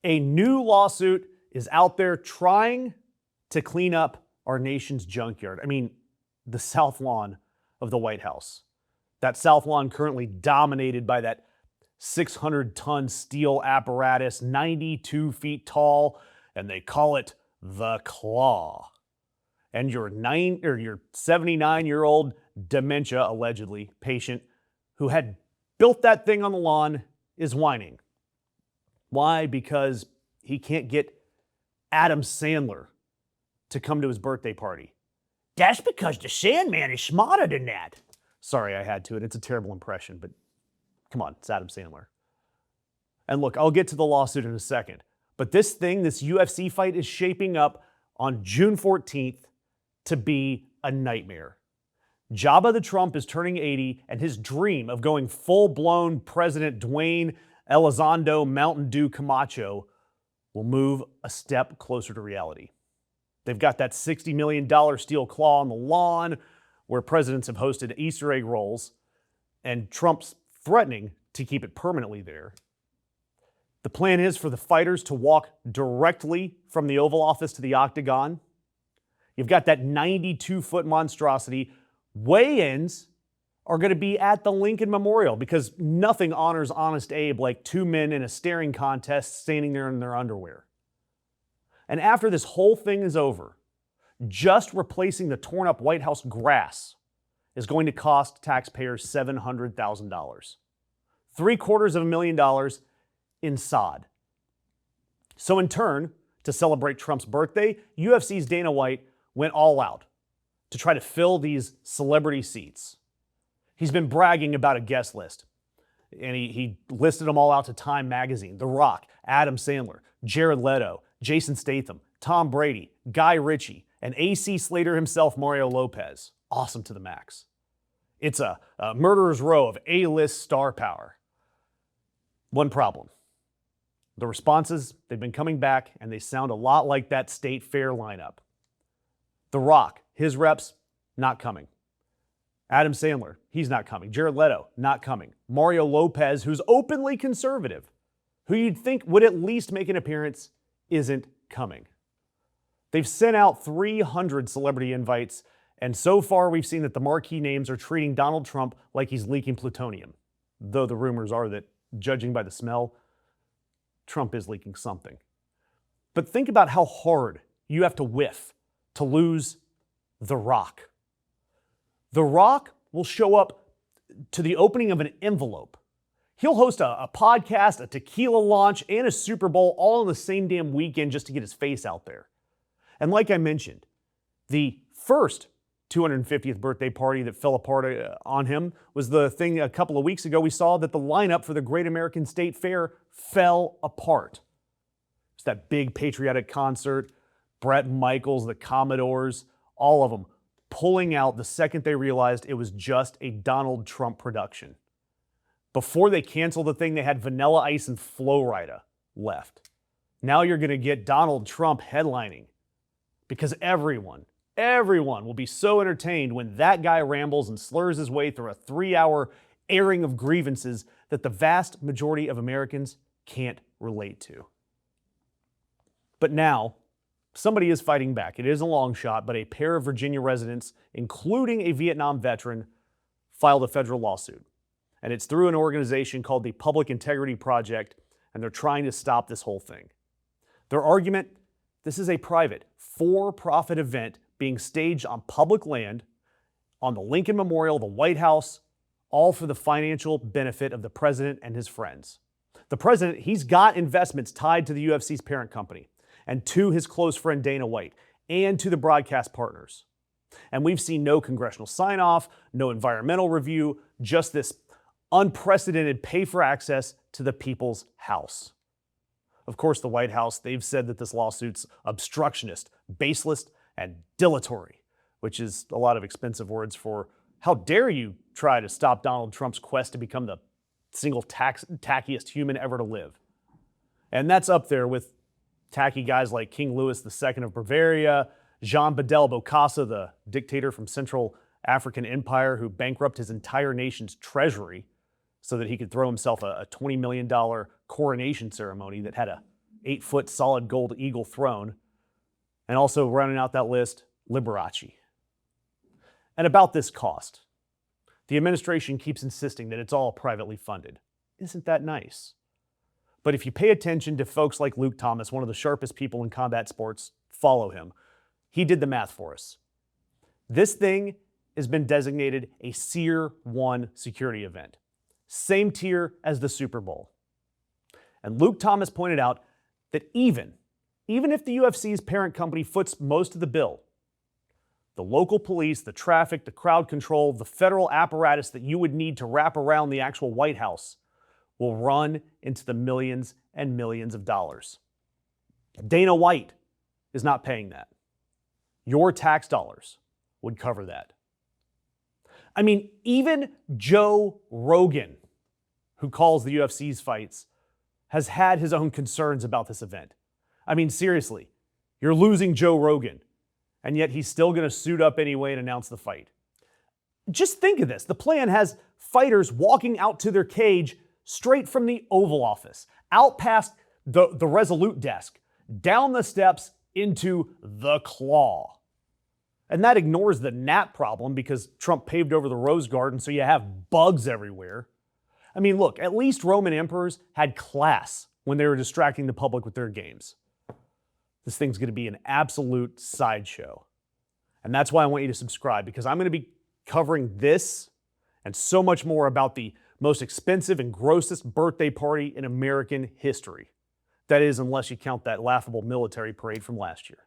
A new lawsuit is out there trying to clean up our nation's junkyard. I mean, the south lawn of the White House. That south lawn currently dominated by that 600-ton steel apparatus, 92 feet tall, and they call it the Claw. And your 79-year-old dementia, allegedly, patient who had built that thing on the lawn is whining. Why? Because he can't get Adam Sandler to come to his birthday party. That's because the Sandman is smarter than that. Sorry, I had to. It's a terrible impression, but come on, it's Adam Sandler. And look, I'll get to the lawsuit in a second. But this UFC fight is shaping up on June 14th to be a nightmare. Jabba the Trump is turning 80, and his dream of going full-blown President Dwayne Elizondo Mountain Dew Camacho will move a step closer to reality. They've got that $60 million steel claw on the lawn where presidents have hosted Easter egg rolls, and Trump's threatening to keep it permanently there. The plan is for the fighters to walk directly from the Oval Office to the Octagon. You've got that 92-foot monstrosity. Weigh-ins are going to be at the Lincoln Memorial because nothing honors Honest Abe like two men in a staring contest standing there in their underwear. And after this whole thing is over, just replacing the torn-up White House grass is going to cost taxpayers $700,000. $750,000 in sod. So in turn, to celebrate Trump's birthday, UFC's Dana White went all out to try to fill these celebrity seats. He's been bragging about a guest list, and he listed them all out to Time Magazine: The Rock, Adam Sandler, Jared Leto, Jason Statham, Tom Brady, Guy Ritchie, and AC Slater himself, Mario Lopez. Awesome to the max. It's a murderer's row of A-list star power. One problem. The responses, they've been coming back, and they sound a lot like that State Fair lineup. The Rock, his reps, not coming. Adam Sandler, he's not coming. Jared Leto, not coming. Mario Lopez, who's openly conservative, who you'd think would at least make an appearance, isn't coming. They've sent out 300 celebrity invites, and so far we've seen that the marquee names are treating Donald Trump like he's leaking plutonium. Though the rumors are that, judging by the smell, Trump is leaking something. But think about how hard you have to whiff to lose The Rock. The Rock will show up to the opening of an envelope. He'll host a podcast, a tequila launch, and a Super Bowl all in the same damn weekend just to get his face out there. And like I mentioned, the first 250th birthday party that fell apart on him was the thing a couple of weeks ago. We saw that the lineup for the Great American State Fair fell apart. It's that big patriotic concert, Bret Michaels, the Commodores, all of them pulling out the second they realized it was just a Donald Trump production. Before they canceled the thing, they had Vanilla Ice and Flo Rida left. Now you're going to get Donald Trump headlining because everyone will be so entertained when that guy rambles and slurs his way through a 3-hour airing of grievances that the vast majority of Americans can't relate to. But now, somebody is fighting back. It is a long shot, but a pair of Virginia residents, including a Vietnam veteran, filed a federal lawsuit. And it's through an organization called the Public Integrity Project, and they're trying to stop this whole thing. Their argument: this is a private, for-profit event being staged on public land, on the Lincoln Memorial, the White House, all for the financial benefit of the president and his friends. The president, he's got investments tied to the UFC's parent company, and to his close friend Dana White, and to the broadcast partners. And we've seen no congressional sign-off, no environmental review, just this unprecedented pay for access to the people's house. Of course, the White House, they've said that this lawsuit's obstructionist, baseless, and dilatory, which is a lot of expensive words for how dare you try to stop Donald Trump's quest to become the single tackiest human ever to live. And that's up there with tacky guys like King Louis II of Bavaria, Jean Bedel Bokassa, the dictator from Central African Empire who bankrupted his entire nation's treasury so that he could throw himself a $20 million coronation ceremony that had a 8-foot solid gold eagle throne. And also rounding out that list, Liberace. And about this cost, the administration keeps insisting that it's all privately funded. Isn't that nice? But if you pay attention to folks like Luke Thomas, one of the sharpest people in combat sports, follow him. He did the math for us. This thing has been designated a Tier 1 security event, same tier as the Super Bowl. And Luke Thomas pointed out that even if the UFC's parent company foots most of the bill, the local police, the traffic, the crowd control, the federal apparatus that you would need to wrap around the actual White House will run into the millions and millions of dollars. Dana White is not paying that. Your tax dollars would cover that. I mean, even Joe Rogan, who calls the UFC's fights, has had his own concerns about this event. I mean, seriously, you're losing Joe Rogan, and yet he's still going to suit up anyway and announce the fight. Just think of this. The plan has fighters walking out to their cage straight from the Oval Office, out past the Resolute desk, down the steps into the Claw. And that ignores the gnat problem because Trump paved over the Rose Garden, so you have bugs everywhere. I mean, look, at least Roman emperors had class when they were distracting the public with their games. This thing's going to be an absolute sideshow. And that's why I want you to subscribe, because I'm going to be covering this and so much more about the most expensive and grossest birthday party in American history. That is, unless you count that laughable military parade from last year.